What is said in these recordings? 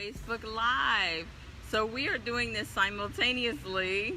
Facebook Live. So we are doing this simultaneously.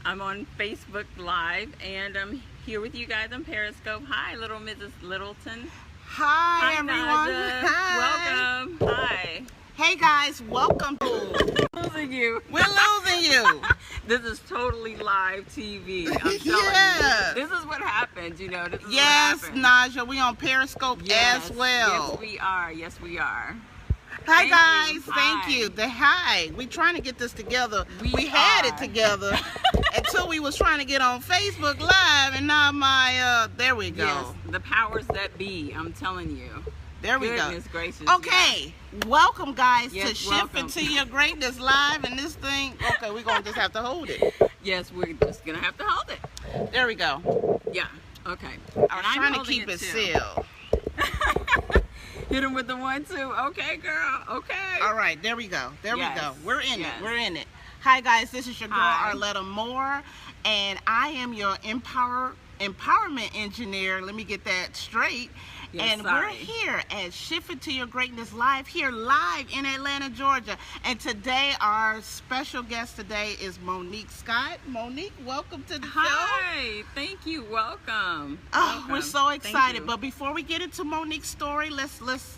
I'm on Facebook Live and I'm here with you guys on Periscope. Hi, little Mrs. Littleton. Hi everyone. Naja. Hi. Welcome. Hi. Hey guys, welcome. Losing you. We're losing you. This is totally live TV. I'm telling Yeah. you. This is what happens, you know. This is Yes, what happens. Naja, we on Periscope Yes, as well. Yes, we are. Yes, we are. Hi Thank guys, you. thank Hi. you. Hi. We trying to get this together. We had are. it together until we was trying to get on Facebook Live, and now my there we go. Yes, the powers that be. I'm telling you. There we go. Goodness gracious. Okay, welcome guys Yes, to Shift welcome. Into Your Greatness Live, and this thing. Okay, we're gonna just have to hold it. Yes, we're just gonna have to hold it. There we go. Yeah. Okay. I'm trying to keep it sealed. Hit him with the 1-2. Okay, girl. Okay. All right, there we go. There Yes, we go. We're in yes. it. We're in it. Hi guys, this is your girl Hi. Arletta Moore, and I am your empowerment engineer. Let me get that straight. Yes, and sorry. we're here at Shift Into Your Greatness Live, here live in Atlanta, Georgia. And today, our special guest today is Monique Scott. Monique, welcome to the show. Hi. Thank you. Welcome. Oh, we're Welcome. so Thank excited. you. But before we get into Monique's story,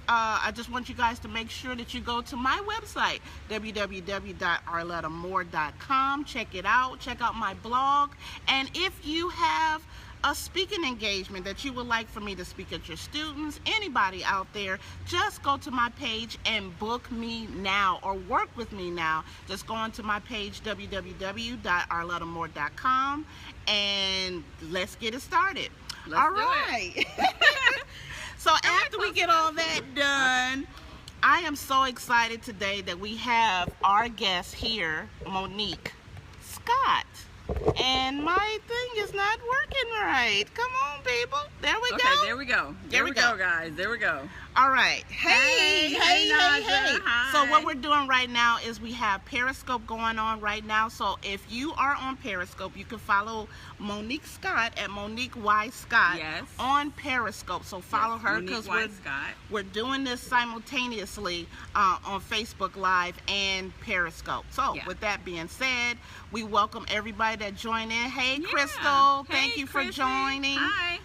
I just want you guys to make sure that you go to my website, www.arlettamore.com. Check it out. Check out my blog. And if you have a speaking engagement that you would like for me to speak at your students, anybody out there, just go to my page and book me now or work with me now. Just go onto my page, www.arlettamore.com, and let's get it started. Let's all do it. right. So after we get all that done, I am so excited today that we have our guest here, Monique Scott. And my thing is not working right. Come on, people. There we Okay, go. there we go. There we go. Guys. There we go. All right. Hey, Hey, Naja. Hi. So what we're doing right now is we have Periscope going on right now. So if you are on Periscope, you can follow Monique Scott at Monique Y. Scott Yes. on Periscope. So follow Yes, her Monique because Y. Scott. we're doing this simultaneously on Facebook Live and Periscope. So Yeah. with that being said, we welcome everybody that joined in. Hey, Yeah. Crystal, thank Hey, you for Chrissy. joining. Hi.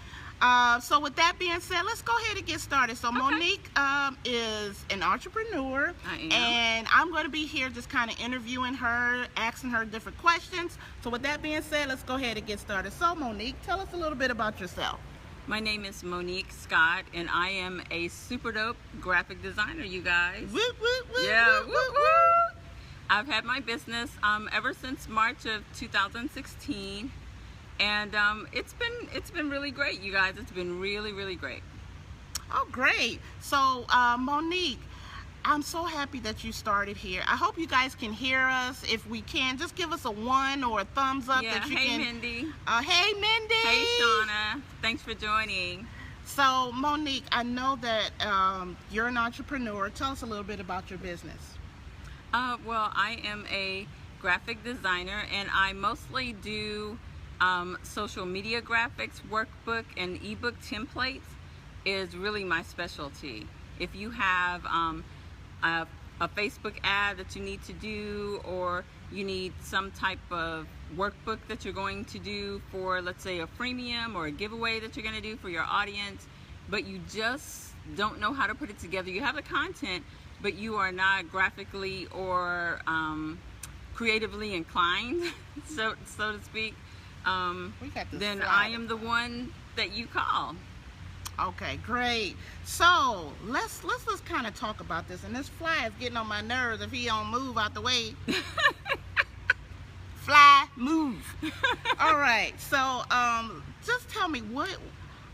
So with that being said, let's go ahead and get started. So Monique is an entrepreneur, I am. and I'm going to be here just kind of interviewing her, asking her different questions. So with that being said, let's go ahead and get started. So Monique, tell us a little bit about yourself. My name is Monique Scott, and I am a super dope graphic designer, you guys. Whoop, whoop, whoop, Yeah, whoop, woo, whoop, woo. I've had my business ever since March of 2016, and it's been really great, you guys. It's been really great. Oh, great. So Monique, I'm so happy that you started here. I hope you guys can hear us. If we can, just give us a 1 or a thumbs up Yeah. that you Hey, can. Mindy. Hey, Mindy. Hey, Shauna. Thanks for joining. So, Monique, I know that you're an entrepreneur. Tell us a little bit about your business. Well, I am a graphic designer, and I mostly do social media graphics, workbook, and ebook templates is really my specialty. If you have a Facebook ad that you need to do, or you need some type of workbook that you're going to do for, let's say, a freemium or a giveaway that you're going to do for your audience, but you just don't know how to put it together. You have the content, but you are not graphically or creatively inclined, so to speak, We got this then slide. I am the one that you call. Okay, great. So let's just kind of talk about this. And this fly is getting on my nerves if he don't move out the way. Fly, move. All right. So just tell me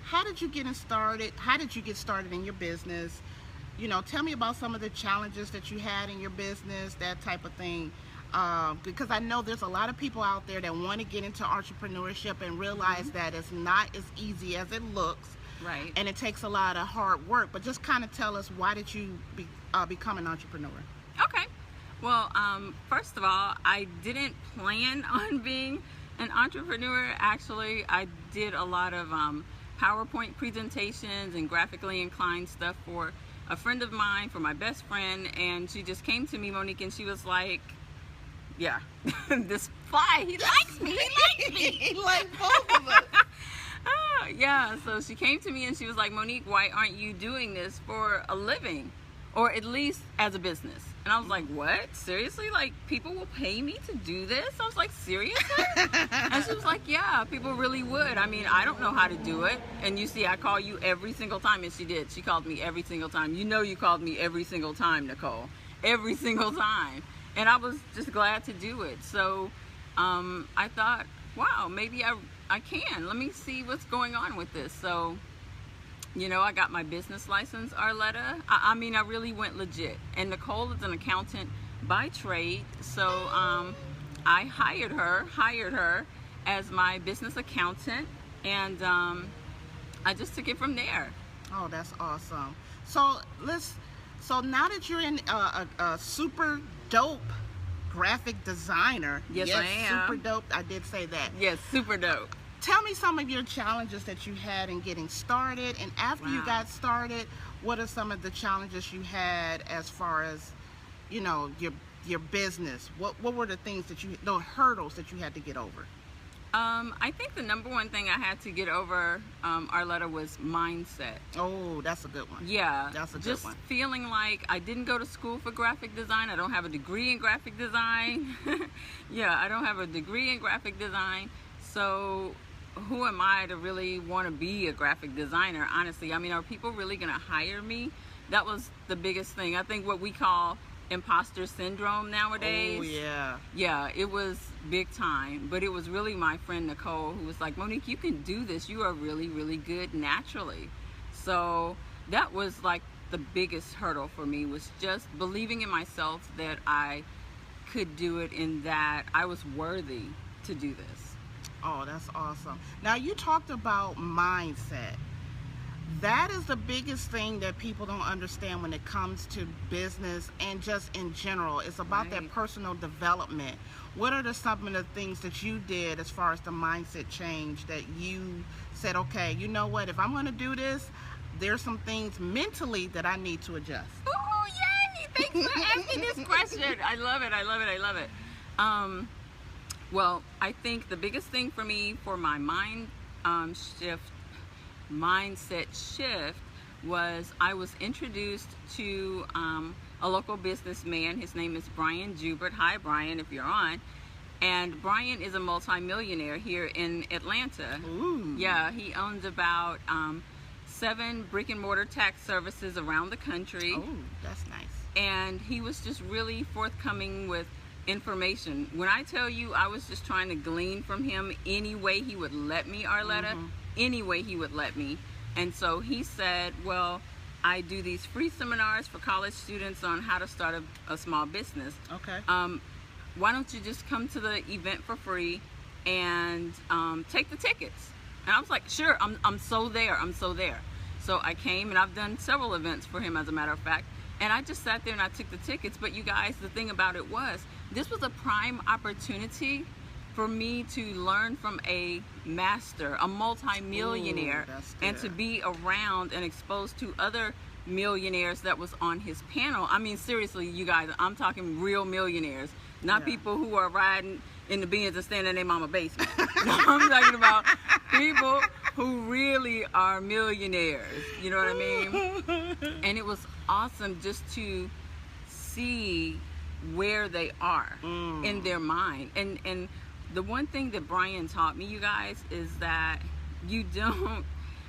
how did you get started? How did you get started in your business? You know, tell me about some of the challenges that you had in your business, that type of thing. Because I know there's a lot of people out there that want to get into entrepreneurship and realize that it's not as easy as it looks. Right. And it takes a lot of hard work. But just kind of tell us, why did you become an entrepreneur? Okay. Well, first of all, I didn't plan on being an entrepreneur. Actually, I did a lot of PowerPoint presentations and graphically inclined stuff for a friend of mine for my best friend, and she just came to me, Monique, and she was like, yeah, this fly, he likes me, he likes me. He likes both of us. Yeah, so she came to me and she was like, Monique, why aren't you doing this for a living, or at least as a business? And I was like, what? Seriously? Like, people will pay me to do this? I was like, seriously? And she was like, yeah, people really would. I mean, I don't know how to do it. And you see, I call you every single time. And she did. She called me every single time. You know, you called me every single time, Nicole. Every single time. And I was just glad to do it. So I thought, wow, maybe I can. Let me see what's going on with this. So, you know, I got my business license, Arletta. I mean, I really went legit. And Nicole is an accountant by trade. So I hired her as my business accountant. And I just took it from there. Oh, that's awesome. So so now that you're in a super dope graphic designer. Yes, I am. Super dope. I did say that. Yes, super dope. Tell me some of your challenges that you had in getting started, and after you got started, what are some of the challenges you had as far as, you know, your business? What were the things the hurdles that you had to get over? I think the number one thing I had to get over, Arletta, was mindset. Oh, that's a good one. Yeah, that's a good just one. Feeling like I didn't go to school for graphic design. I don't have a degree in graphic design. Yeah, I don't have a degree in graphic design. So who am I to really want to be a graphic designer? Honestly, I mean, are people really going to hire me? That was the biggest thing. I think what we call imposter syndrome nowadays. Oh, yeah. Yeah, it was big time. But it was really my friend Nicole who was like, Monique, you can do this. You are really, really good naturally. So that was like the biggest hurdle for me, was just believing in myself that I could do it and that I was worthy to do this. Oh, that's awesome. Now, you talked about mindset. That is the biggest thing that people don't understand when it comes to business and just in general. It's about that personal development. What are some of the things that you did as far as the mindset change that you said, okay, you know what, if I'm going to do this, there's some things mentally that I need to adjust? Oh, yay! Thanks for asking this question. I love it. I love it. I love it. Well, I think the biggest thing for me for my mindset shift was I was introduced to a local businessman. His name is Brian Joubert. Hi, Brian, if you're on. And Brian is a multimillionaire here in Atlanta. Ooh. Yeah, he owns about 7 brick and mortar tax services around the country. Oh, that's nice. And he was just really forthcoming with information. When I tell you, I was just trying to glean from him any way he would let me, Arletta, any way he would let me. And so he said, well, I do these free seminars for college students on how to start a small business. Okay. Why don't you just come to the event for free and take the tickets? And I was like, sure, I'm so there. I'm so there. So I came, and I've done several events for him, as a matter of fact. And I just sat there and I took the tickets. But you guys, the thing about it was, this was a prime opportunity for me to learn from a master, a multi-millionaire, and to be around and exposed to other millionaires that was on his panel. I mean, seriously, you guys, I'm talking real millionaires, not people who are riding in the Benz and standing in their mama basement. I'm talking about people who really are millionaires. You know what I mean? And it was awesome just to see where they are in their mind. And the one thing that Brian taught me, you guys, is that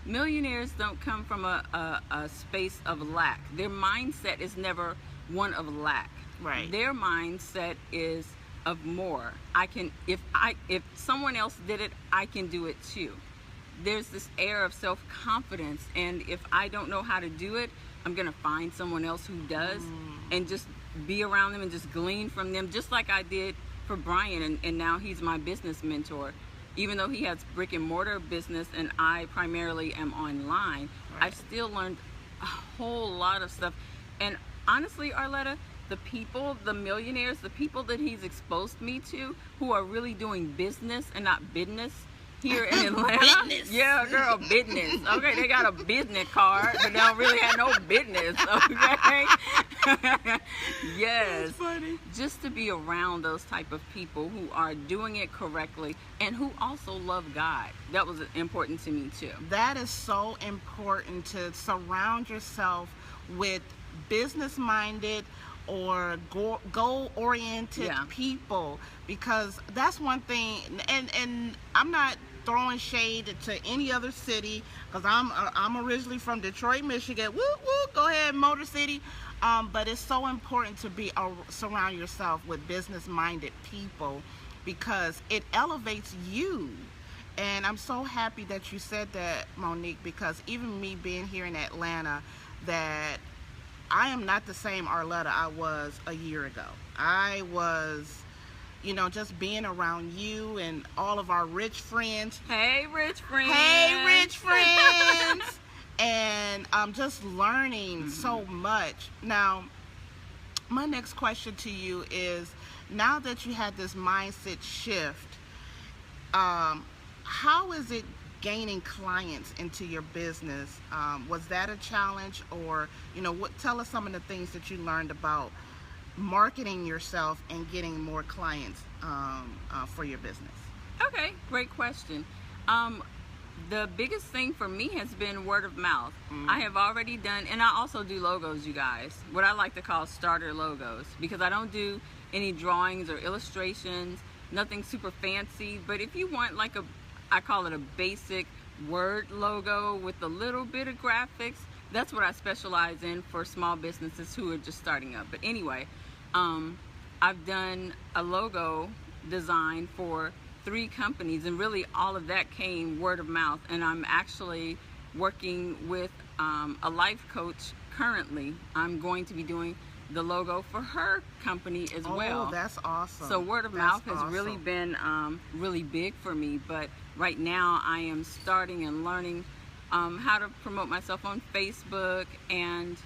millionaires don't come from a space of lack. Their mindset is never one of lack. Right. Their mindset is of more. If someone else did it, I can do it too. There's this air of self-confidence, and if I don't know how to do it, I'm gonna find someone else who does, and just be around them and just glean from them, just like I did for Brian, and now he's my business mentor. Even though he has brick and mortar business and I primarily am online, I've still learned a whole lot of stuff. And honestly, Arletta, the millionaires, the people that he's exposed me to, who are really doing business and not business, here in Atlanta. Business. Yeah, girl, business. Okay, they got a business card, but they don't really have no business. Okay. Yes. That's funny. Just to be around those type of people who are doing it correctly and who also love God. That was important to me too. That is so important, to surround yourself with business-minded or goal-oriented Yeah. people, because that's one thing. And I'm not throwing shade to any other city, because I'm originally from Detroit, Michigan. Woo woo, go ahead, Motor City. But it's so important to be surround yourself with business-minded people, because it elevates you. And I'm so happy that you said that, Monique, because even me being here in Atlanta, that I am not the same Arletta I was a year ago. I was, just being around you and all of our rich friends. Hey, rich friends. Hey, rich friends. And I'm just learning so much. Now, my next question to you is, now that you had this mindset shift, how is it gaining clients into your business? Was that a challenge, or tell us some of the things that you learned about marketing yourself and getting more clients for your business? Okay, great question. The biggest thing for me has been word of mouth. I have already done, and I also do logos, you guys, what I like to call starter logos, because I don't do any drawings or illustrations, nothing super fancy. But if you want like I call it a basic word logo with a little bit of graphics, that's what I specialize in for small businesses who are just starting up. But anyway, I've done a logo design for 3 companies, and really all of that came word of mouth. And I'm actually working with a life coach currently. I'm going to be doing the logo for her company as well. Oh, that's awesome. So word of mouth has really been really big for me. But right now I am starting and learning how to promote myself on Facebook. And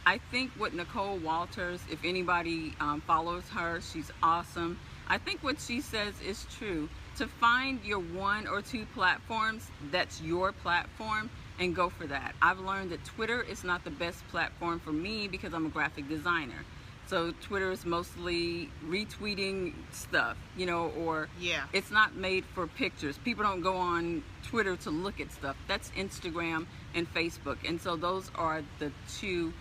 I think what Nicole Walters, if anybody follows her, she's awesome. I think what she says is true. To find your 1 or 2 platforms, that's your platform, and go for that. I've learned that Twitter is not the best platform for me because I'm a graphic designer. So Twitter is mostly retweeting stuff, or it's not made for pictures. People don't go on Twitter to look at stuff. That's Instagram and Facebook. And so those are the 2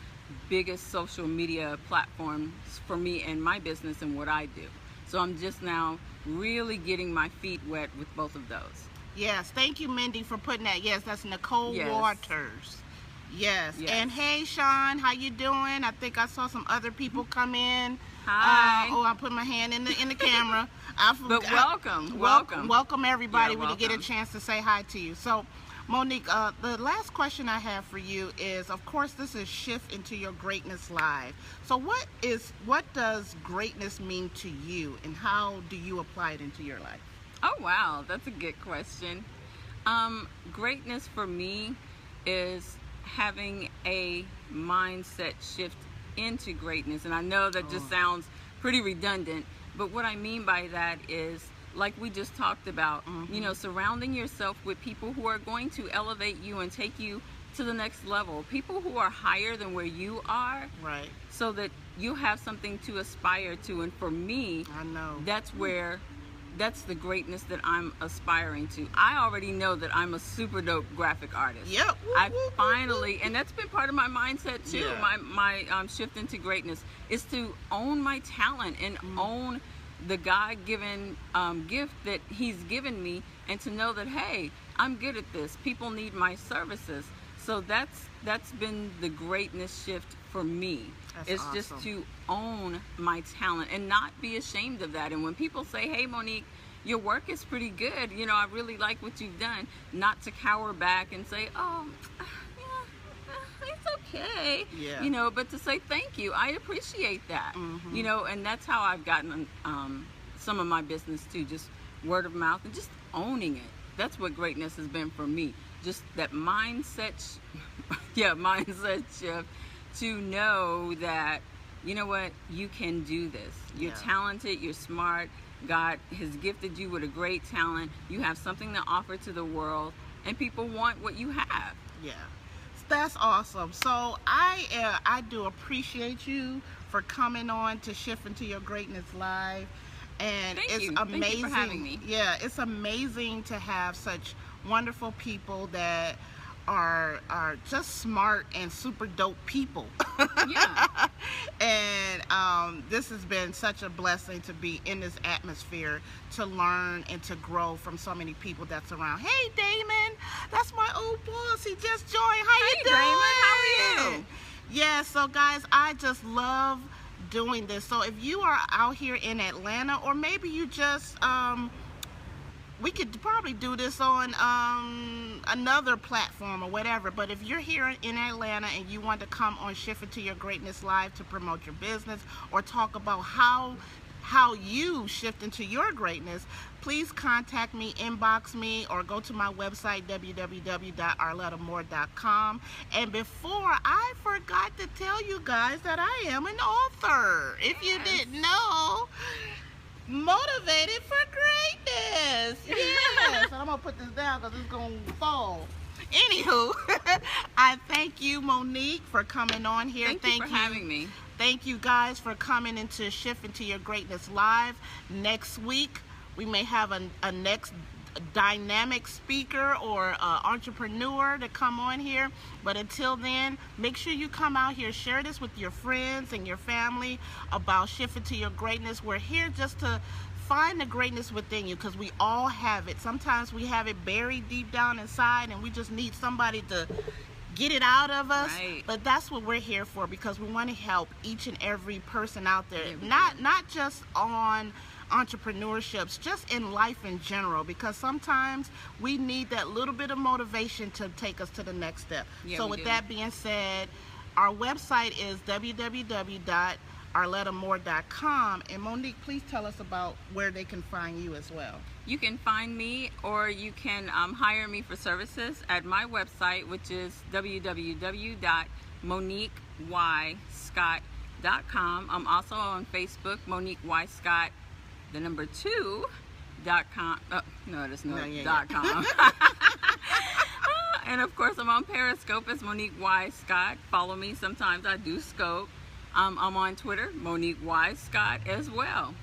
biggest social media platforms for me and my business and what I do. So I'm just now really getting my feet wet with both of those. Yes, thank you, Mindy, for putting that. Yes, that's Nicole Waters. Yes. And hey, Sean, how you doing? I think I saw some other people come in. Hi. I put my hand in the camera. But welcome. Welcome everybody. Yeah, when you get a chance to say hi to you. So, Monique, the last question I have for you is, of course, this is Shift into Your Greatness Live. So what does greatness mean to you, and how do you apply it into your life? Oh, wow. That's a good question. Greatness for me is having a mindset shift into greatness. And I know that just sounds pretty redundant, but what I mean by that is, like we just talked about, surrounding yourself with people who are going to elevate you and take you to the next level. People who are higher than where you are. Right. So that you have something to aspire to. And for me, I know that's the greatness that I'm aspiring to. I already know that I'm a super dope graphic artist. Yep. I finally, and that's been part of my mindset too. Yeah. My shift into greatness is to own my talent and own the God-given gift that He's given me, and to know that, hey, I'm good at this. People need my services. So that's been the greatness shift for me. It's awesome. Just to own my talent and not be ashamed of that. And when people say, hey, Monique, your work is pretty good, I really like what you've done, not to cower back and say, oh, yeah, it's okay, but to say thank you. I appreciate that, and that's how I've gotten some of my business too, just word of mouth and just owning it. That's what greatness has been for me. Just that mindset shift to know that you know what, you can do this. You're Yeah. talented, you're smart. God has gifted you with a great talent. You have something to offer to the world, and people want what you have. Yeah, that's awesome. So I do appreciate you for coming on to Shift Into Your Greatness Live, and Thank it's you. amazing. Thank you for having me. Yeah, it's amazing to have such wonderful people that are just smart and super dope people. Yeah. And this has been such a blessing to be in this atmosphere, to learn and to grow from so many people that's around. Hey, Damon, that's my old boss. He just joined. How you Hey, doing? Damon, how are you? Yeah, so guys, I just love doing this. So if you are out here in Atlanta, or maybe you just we could probably do this on another platform or whatever, but if you're here in Atlanta and you want to come on Shift Into Your Greatness Live to promote your business or talk about how you shift into your greatness, please contact me, inbox me, or go to my website, www.arlettamore.com. And before, I forgot to tell you guys that I am an author. If you didn't know, Motivated for Greatness. Yes. I'm going to put this down because it's going to fall. Anywho, I thank you, Monique, for coming on here. Thank you for having me. Thank you guys for coming into Shift Into Your Greatness Live. Next week, we may have a next dynamic speaker or entrepreneur to come on here. But until then, make sure you come out here, share this with your friends and your family about Shift Into Your Greatness. We're here just to find the greatness within you, because we all have it. Sometimes we have it buried deep down inside and we just need somebody to get it out of us. Right. But that's what we're here for, because we want to help each and every person out there, Yeah, not just on entrepreneurships, just in life in general, because sometimes we need that little bit of motivation to take us to the next step. Yeah, So we with do. that being said, our website is www.arlettamore.com. And Monique, please tell us about where they can find you as well. You can find me, or you can hire me for services at my website, which is www.moniqueyscott.com. I'm also on Facebook, Monique Y. Scott, the number 2.com. Oh, no, it is not .com. And of course, I'm on Periscope as Monique Y. Scott. Follow me. Sometimes I do scope. I'm on Twitter, Monique Y. Scott as well.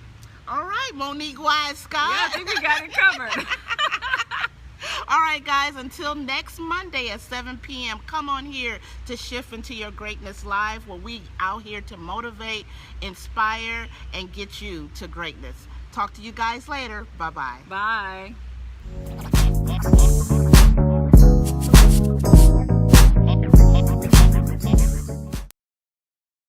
All right, Monique Y. Scott. Yeah, I think we got it covered. All right, guys, until next Monday at 7 p.m., come on here to Shift Into Your Greatness Live, where we out here to motivate, inspire, and get you to greatness. Talk to you guys later. Bye-bye. Bye.